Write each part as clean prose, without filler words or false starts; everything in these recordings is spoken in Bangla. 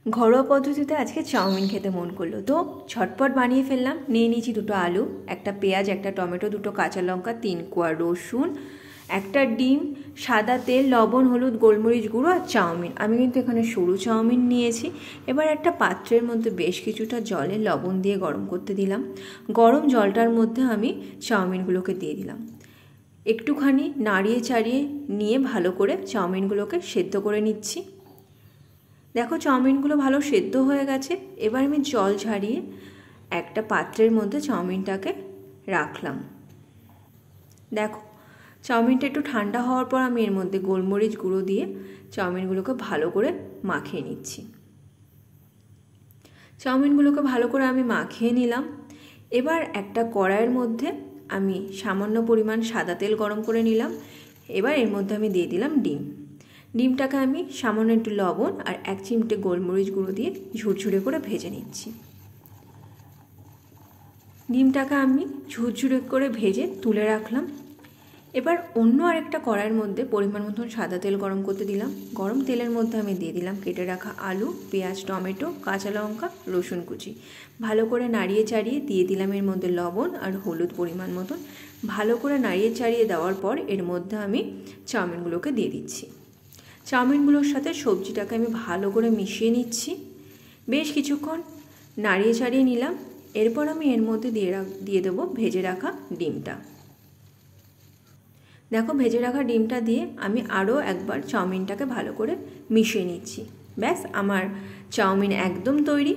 ঘরোয়া পদ্ধতিতে আজকে চাউমিন খেতে মন করলো, তো ঝটপট বানিয়ে ফেললাম। নিয়ে নিয়েছি 2টো আলু, একটা পেঁয়াজ, একটা টমেটো, 2টো কাঁচা লঙ্কা, 3 কোয়া রসুন, একটা ডিম, সাদা তেল, লবণ, হলুদ, গোলমরিচ গুঁড়ো আর চাউমিন। আমি কিন্তু এখানে সরু চাউমিন নিয়েছি। এবার একটা পাত্রের মধ্যে বেশ কিছুটা জলে লবণ দিয়ে গরম করতে দিলাম। গরম জলটার মধ্যে আমি চাউমিনগুলোকে দিয়ে দিলাম। একটুখানি নাড়িয়ে চাড়িয়ে নিয়ে ভালো করে চাউমিনগুলোকে সেদ্ধ করে নিচ্ছি। দেখো চাউমিনগুলো ভালো সেদ্ধ হয়ে গেছে। এবার আমি জল ঝারিয়ে একটা পাত্রের মধ্যে চাউমিনটাকে রাখলাম। দেখো চাউমিনটা একটু ঠান্ডা হওয়ার পর আমি এর মধ্যে গোলমরিচ গুঁড়ো দিয়ে চাউমিনগুলোকে ভালো করে মাখিয়ে নিচ্ছি। চাউমিনগুলোকে ভালো করে আমি মাখিয়ে নিলাম। এবার একটা কড়াইয়ের মধ্যে আমি সামান্য পরিমাণ সাদা তেল গরম করে নিলাম। এবার এর মধ্যে আমি দিয়ে দিলাম ডিম। ডিমটাকে আমি সামান্য একটু লবণ আর 1 চিমটে গোলমরিচ গুঁড়ো দিয়ে ঝুরঝুরে করে ভেজে নিচ্ছি। ডিমটাকে আমি ঝুরঝুরে করে ভেজে তুলে রাখলাম। এবার অন্য আরেকটা কড়াইয়ের মধ্যে পরিমাণ মতন সাদা তেল গরম করতে দিলাম। গরম তেলের মধ্যে আমি দিয়ে দিলাম কেটে রাখা আলু, পেঁয়াজ, টমেটো, কাঁচা লঙ্কা, রসুন কুচি। ভালো করে নাড়িয়ে চাড়িয়ে দিয়ে দিলাম এর মধ্যে লবণ আর হলুদ পরিমাণ মতন। ভালো করে নাড়িয়ে চাড়িয়ে দেওয়ার পর এর মধ্যে আমি চাউমিনগুলোকে দিয়ে দিচ্ছি। চাউমিনগুলোর সাথে সবজিটাকে আমি ভালো করে মিশিয়ে নিচ্ছি। বেশ কিছুক্ষণ নাড়িয়ে চাড়িয়ে নিলাম। এরপর আমি এর মধ্যে দিয়ে দেবো ভেজে রাখা ডিমটা। দেখো ভেজে রাখা ডিমটা দিয়ে আমি আরও একবার চাউমিনটাকে ভালো করে মিশিয়ে নিচ্ছি। ব্যাস আমার চাউমিন একদম তৈরি।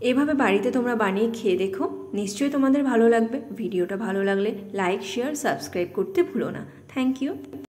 এভাবে বাড়িতে তোমরা বানিয়ে খেয়ে দেখো, নিশ্চয়ই তোমাদের ভালো লাগবে। ভিডিওটা ভালো লাগলে লাইক, শেয়ার, সাবস্ক্রাইব করতে ভুলো না। Thank you.